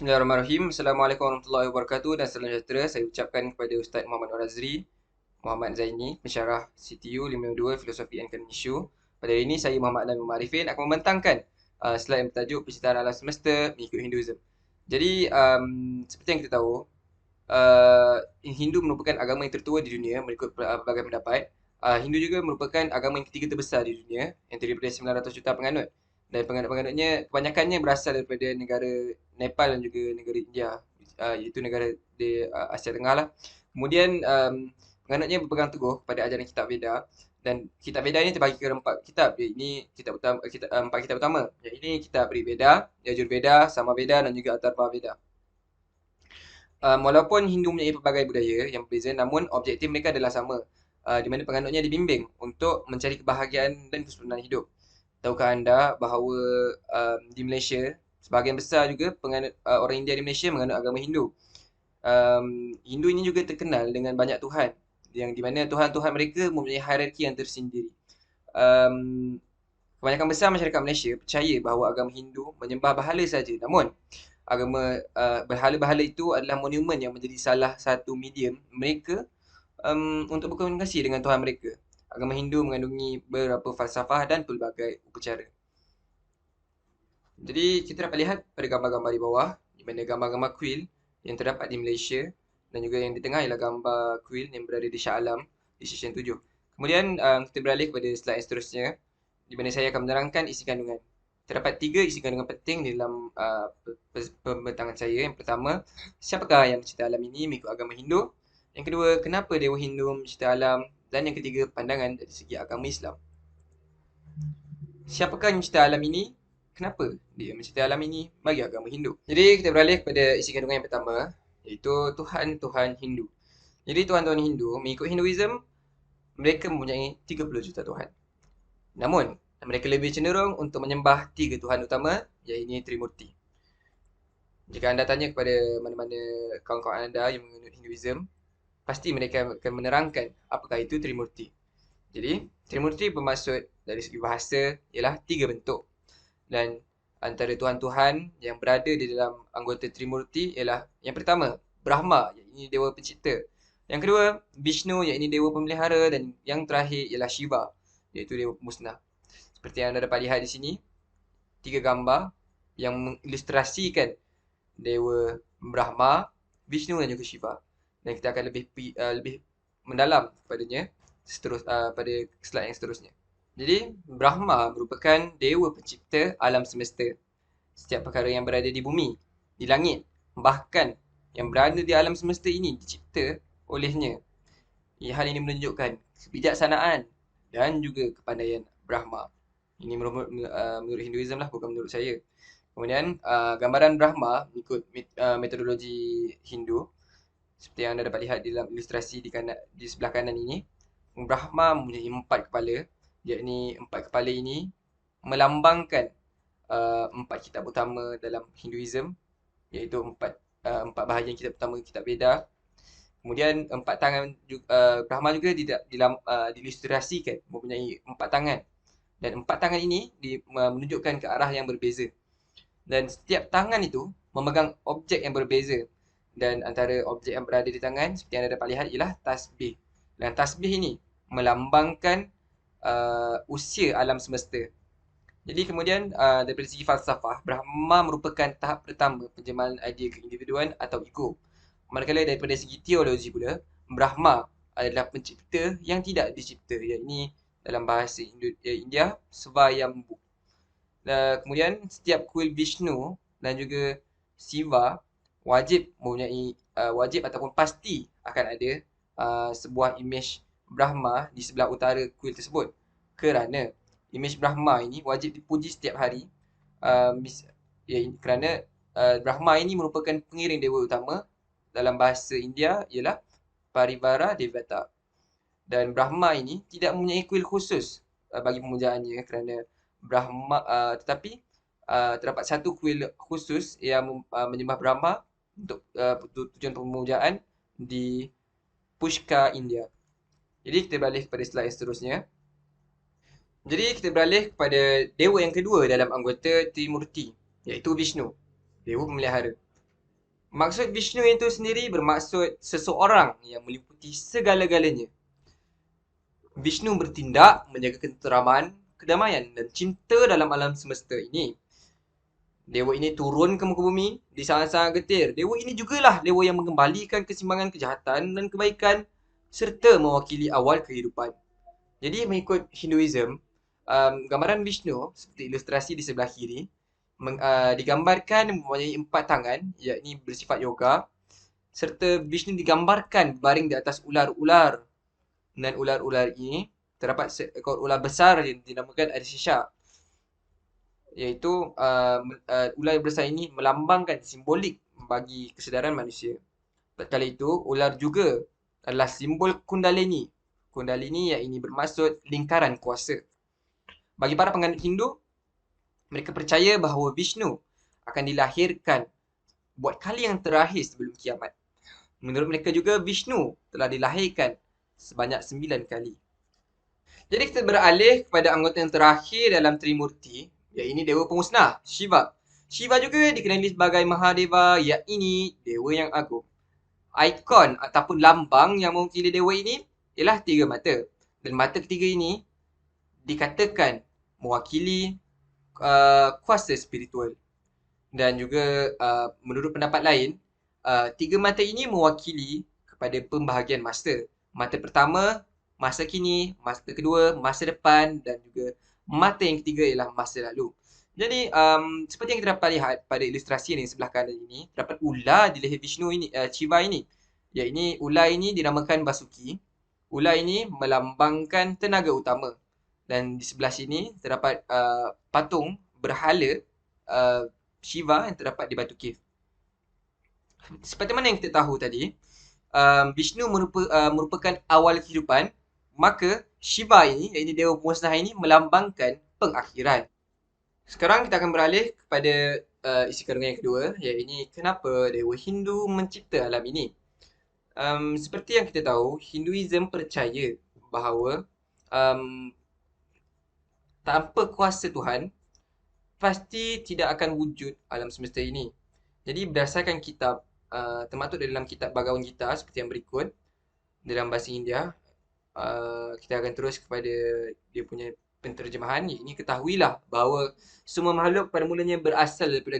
Bismillahirrahmanirrahim. Assalamualaikum warahmatullahi wabarakatuh dan salam sejahtera. Saya ucapkan kepada Ustaz Muhammad Al-Azri, Muhammad Zaini, pensyarah CTU 552 Filosofi and Current Issue. Pada hari ini saya Muhammad Nabi Ma'arifin akan membentangkan slide yang bertajuk Penciptaan Alam Semesta mengikut Hinduism. Jadi seperti yang kita tahu, Hindu merupakan agama yang tertua di dunia mengikut pelbagai pendapat. Hindu juga merupakan agama yang ketiga terbesar di dunia yang terdiri daripada 900 juta penganut. Dan penganut-penganutnya kebanyakannya berasal daripada negara Nepal dan juga negara India, iaitu negara di Asia Tengah lah. Kemudian penganutnya berpegang teguh pada ajaran kitab Veda, dan kitab Veda ini terbagi ke 4 kitab. Ini kitab utama, 4 kitab utama. Ini kitab Rig Veda, Yajur Veda, Sama Veda dan juga Atharva Veda. Walaupun Hindu mempunyai pelbagai budaya yang berbeza, namun objektif mereka adalah sama, di mana penganutnya dibimbing untuk mencari kebahagiaan dan kesempurnaan hidup. Tahukah anda bahawa di Malaysia, sebahagian besar juga orang India di Malaysia menganut agama Hindu. Hindu ini juga terkenal dengan banyak Tuhan, yang di mana Tuhan-Tuhan mereka mempunyai hierarki yang tersendiri. Kebanyakan besar masyarakat Malaysia percaya bahawa agama Hindu menyembah berhala saja. Namun, agama berhala-berhala itu adalah monumen yang menjadi salah satu medium mereka untuk berkomunikasi dengan Tuhan mereka. Agama Hindu mengandungi beberapa falsafah dan pelbagai upacara. Jadi kita dapat lihat pada gambar-gambar di bawah, di mana gambar-gambar kuil yang terdapat di Malaysia, dan juga yang di tengah ialah gambar kuil yang berada di Shah Alam di Seksyen 7. Kemudian kita beralih kepada slide yang seterusnya, di mana saya akan menerangkan isi kandungan. Terdapat 3 isi kandungan penting di dalam pembentangan saya. Yang pertama, siapakah yang mencipta alam ini mengikut agama Hindu? Yang kedua, kenapa Dewa Hindu mencipta alam? Dan yang ketiga, pandangan dari segi agama Islam. Siapakah yang mencipta alam ini? Kenapa dia mencipta alam ini bagi agama Hindu? Jadi kita beralih kepada isi kandungan yang pertama, iaitu Tuhan-Tuhan Hindu. Jadi Tuhan-Tuhan Hindu, mengikut Hinduism, mereka mempunyai 30 juta Tuhan. Namun, mereka lebih cenderung untuk menyembah 3 Tuhan utama, iaitu Trimurti. Jika anda tanya kepada mana-mana kawan-kawan anda yang menganut Hinduism, pasti mereka akan menerangkan apakah itu Trimurti. Jadi, Trimurti bermaksud dari segi bahasa ialah 3 bentuk. Dan antara Tuhan-Tuhan yang berada di dalam anggota Trimurti ialah yang pertama, Brahma, iaitu dewa pencipta. Yang kedua, Vishnu, iaitu dewa pemelihara. Dan yang terakhir ialah Shiva, iaitu dewa pemusnah. Seperti yang anda dapat lihat di sini, 3 gambar yang mengilustrasikan dewa Brahma, Vishnu dan juga Shiva. Dan kita akan lebih mendalam kepadanya pada slide yang seterusnya. Jadi, Brahma merupakan dewa pencipta alam semesta. Setiap perkara yang berada di bumi, di langit, bahkan yang berada di alam semesta ini dicipta olehnya. Hal ini menunjukkan kebijaksanaan dan juga kepandaian Brahma. Ini menurut Hinduism lah, bukan menurut saya. Kemudian, gambaran Brahma mengikut metodologi Hindu, seperti yang anda dapat lihat di dalam ilustrasi di sebelah kanan ini, Brahma mempunyai 4 kepala, yakni 4 kepala ini melambangkan 4 kitab utama dalam Hinduism, iaitu 4 bahagian kitab utama, kitab Veda. Kemudian 4 tangan Brahma juga diilustrasikan mempunyai 4 tangan, dan 4 tangan ini menunjukkan ke arah yang berbeza, dan setiap tangan itu memegang objek yang berbeza. Dan antara objek yang berada di tangan, seperti yang anda dapat lihat, ialah tasbih. Dan tasbih ini melambangkan usia alam semesta. Jadi kemudian daripada segi falsafah, Brahma merupakan tahap pertama penjemahan idea keindividuan atau ego. Manakala daripada segi teologi pula, Brahma adalah pencipta yang tidak dicipta, iaitu dalam bahasa India, Svayambhu. Kemudian setiap kuil Vishnu dan juga Shiva wajib ataupun pasti akan ada sebuah imej Brahma di sebelah utara kuil tersebut, kerana imej Brahma ini wajib dipuji setiap hari, kerana Brahma ini merupakan pengiring dewa utama. Dalam bahasa India ialah Parivara Devata. Dan Brahma ini tidak mempunyai kuil khusus bagi pemujaannya, kerana tetapi terdapat satu kuil khusus yang menyembah Brahma untuk tujuan pemujaan di Pushkar, India. Jadi kita beralih kepada slide yang seterusnya. Jadi kita beralih kepada dewa yang kedua dalam anggota Trimurti, iaitu Vishnu, dewa pemelihara. Maksud Vishnu itu sendiri bermaksud seseorang yang meliputi segala-galanya. Vishnu bertindak menjaga ketenteraman, kedamaian dan cinta dalam alam semesta ini. Dewa ini turun ke muka bumi di saat-saat getir. Dewa ini jugalah dewa yang mengembalikan keseimbangan kejahatan dan kebaikan serta mewakili awal kehidupan. Jadi mengikut Hinduism, gambaran Vishnu seperti ilustrasi di sebelah kiri digambarkan mempunyai 4 tangan, yakni bersifat yoga, serta Vishnu digambarkan baring di atas ular-ular. Dan ular-ular ini terdapat seekor ular besar yang dinamakan Arishisha, iaitu ular besar ini melambangkan simbolik bagi kesedaran manusia. Kala itu, ular juga adalah simbol Kundalini. Kundalini yang ini bermaksud lingkaran kuasa. Bagi para penganut Hindu, mereka percaya bahawa Vishnu akan dilahirkan buat kali yang terakhir sebelum kiamat. Menurut mereka juga, Vishnu telah dilahirkan sebanyak 9 kali. Jadi kita beralih kepada anggota yang terakhir dalam Trimurti, iaitu Dewa Pemusnah, Shiva. Shiva juga dikenali sebagai Mahadeva, iaitu Dewa yang agung. Ikon ataupun lambang yang mewakili dewa ini ialah 3 mata. Dan mata ketiga ini dikatakan mewakili kuasa spiritual. Dan juga menurut pendapat lain, 3 mata ini mewakili kepada pembahagian masa. Mata pertama, masa kini, masa kedua, masa depan dan juga mata yang ketiga ialah masa lalu. Jadi seperti yang kita dapat lihat pada ilustrasi yang di sebelah kanan ini, terdapat ular di leher Vishnu ini, Shiva ini. Iaitu ular ini dinamakan Basuki. Ular ini melambangkan tenaga utama. Dan di sebelah sini terdapat patung berhala Shiva yang terdapat di Batu Cave. Seperti mana yang kita tahu tadi, Vishnu merupakan awal kehidupan, maka Shiva ini, iaitu Dewa Pemusnah ini melambangkan pengakhiran. Sekarang kita akan beralih kepada isi kandungan yang kedua, iaitu kenapa Dewa Hindu mencipta alam ini. Seperti yang kita tahu, Hinduism percaya bahawa tanpa kuasa Tuhan, pasti tidak akan wujud alam semesta ini. Jadi berdasarkan kitab, termaktub dalam kitab Bhagavad Gita seperti yang berikut, dalam bahasa India, kita akan terus kepada dia punya penterjemahan. Ini ketahuilah bahawa semua makhluk pada mulanya berasal daripada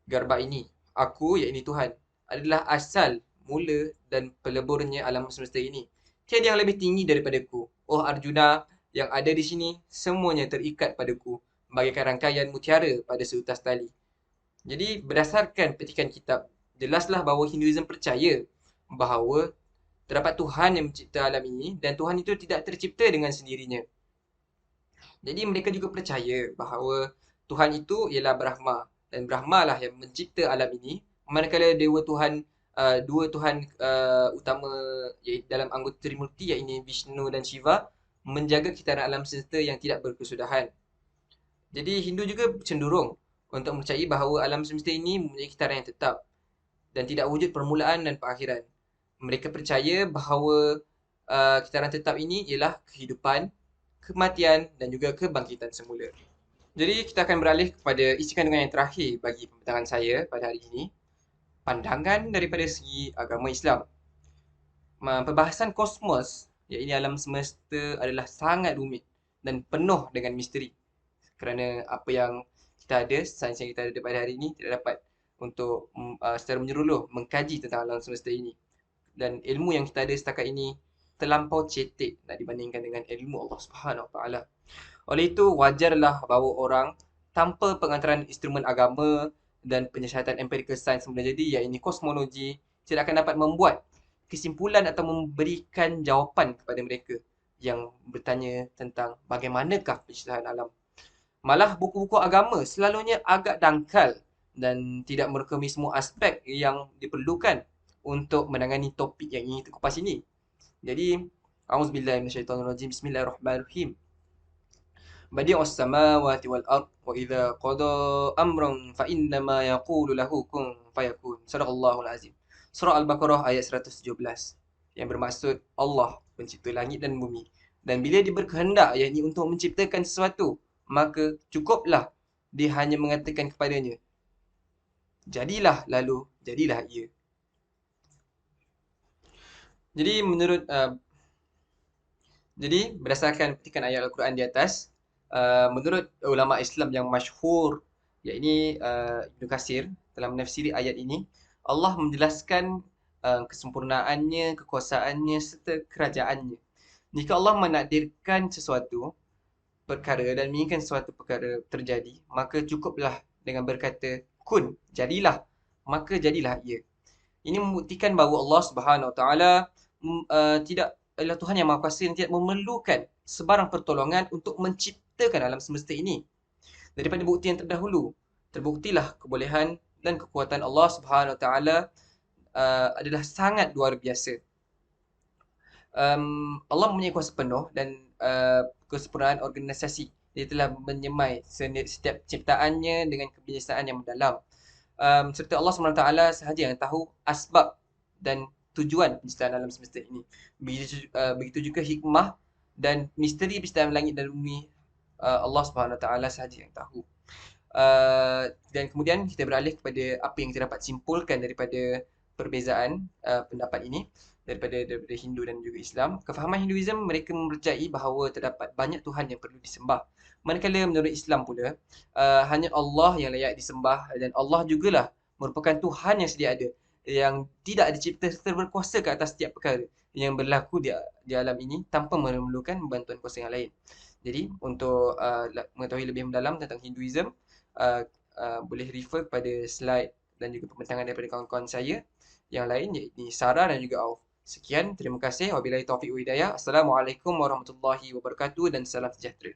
Garba ini. Aku, iaitu Tuhan, adalah asal, mula dan peleburnya alam semesta ini. Tiada yang lebih tinggi daripadaku. Oh Arjuna, yang ada di sini, semuanya terikat padaku, bagaikan rangkaian mutiara pada seutas tali. Jadi berdasarkan petikan kitab, jelaslah bahawa Hinduism percaya bahawa terdapat Tuhan yang mencipta alam ini dan Tuhan itu tidak tercipta dengan sendirinya. Jadi mereka juga percaya bahawa Tuhan itu ialah Brahma dan Brahma lah yang mencipta alam ini, manakala dua Tuhan utama dalam anggota Trimurti iaitu Vishnu dan Shiva menjaga kitaran alam semesta yang tidak berkesudahan. Jadi Hindu juga cenderung untuk percaya bahawa alam semesta ini mempunyai kitaran yang tetap dan tidak wujud permulaan dan perakhiran. Mereka percaya bahawa kitaran tetap ini ialah kehidupan, kematian dan juga kebangkitan semula. Jadi kita akan beralih kepada isi kandungan yang terakhir bagi pembincangan saya pada hari ini. Pandangan daripada segi agama Islam. Perbahasan kosmos, iaitu alam semesta adalah sangat rumit dan penuh dengan misteri. Kerana apa yang kita ada, sains yang kita ada pada hari ini tidak dapat untuk secara menyeluruh mengkaji tentang alam semesta ini. Dan ilmu yang kita ada setakat ini terlampau cetek nak dibandingkan dengan ilmu Allah Subhanahu Wa Taala. Oleh itu, wajarlah bahawa orang tanpa pengantaran instrumen agama dan penyiasatan empirical science boleh jadi, iaitu kosmologi, tidak akan dapat membuat kesimpulan atau memberikan jawapan kepada mereka yang bertanya tentang bagaimanakah penciptaan alam. Malah buku-buku agama selalunya agak dangkal dan tidak merangkumi semua aspek yang diperlukan untuk menangani topik yang ingin kita kupas ini. Jadi, auzubillahi minasyaitonirrajim. Bismillahirrahmanirrahim. Badi'us samawati wal ard wa idza qada amran fa innama yaqulu lahu kun fayakun. Sadaqallahul azim. Surah Al-Baqarah ayat 117. Yang bermaksud Allah pencipta langit dan bumi. Dan bila dia berkehendak iaitu untuk menciptakan sesuatu, maka cukuplah dia hanya mengatakan kepadanya, Jadilah lalu, jadilah ia. Jadi berdasarkan petikan ayat Al-Quran di atas, menurut ulama Islam yang masyhur, yakni Ibnu Katsir dalam menafsiri ayat ini, Allah menjelaskan kesempurnaannya, kekuasaannya serta kerajaannya. Jika Allah menakdirkan sesuatu perkara dan menginginkan suatu perkara terjadi, maka cukuplah dengan berkata kun, jadilah, maka jadilah ia. Ini membuktikan bahawa Allah Subhanahu Wa Taala tidak adalah Tuhan yang Maha Kuasa yang tidak memerlukan sebarang pertolongan untuk menciptakan alam semesta ini. Daripada bukti yang terdahulu, terbuktilah kebolehan dan kekuatan Allah Subhanahu Wa Taala adalah sangat luar biasa. Allah mempunyai kuasa penuh dan kesempurnaan organisasi. Dia telah menyemai setiap ciptaannya dengan kebiasaan yang mendalam. Serta Allah SWT sahaja yang tahu asbab dan tujuan penciptaan alam semesta ini. Begitu juga hikmah dan misteri penciptaan langit dan bumi, Allah SWT sahaja yang tahu. Dan kemudian kita beralih kepada apa yang kita dapat simpulkan daripada perbezaan pendapat ini daripada Hindu dan juga Islam. Kefahaman Hinduism, mereka mempercayai bahawa terdapat banyak Tuhan yang perlu disembah. Manakala menurut Islam pula, hanya Allah yang layak disembah dan Allah jugalah merupakan Tuhan yang sedia ada, yang tidak dicipta serta berkuasa ke atas setiap perkara yang berlaku di alam ini tanpa memerlukan bantuan kuasa yang lain. Jadi, untuk mengetahui lebih mendalam tentang Hinduism, boleh refer kepada slide dan juga pembincangan daripada kawan-kawan saya yang lain, iaitu Sarah dan juga Auf. Sekian, terima kasih. Wabillahi taufiq wa hidayah. Assalamualaikum warahmatullahi wabarakatuh dan salam sejahtera.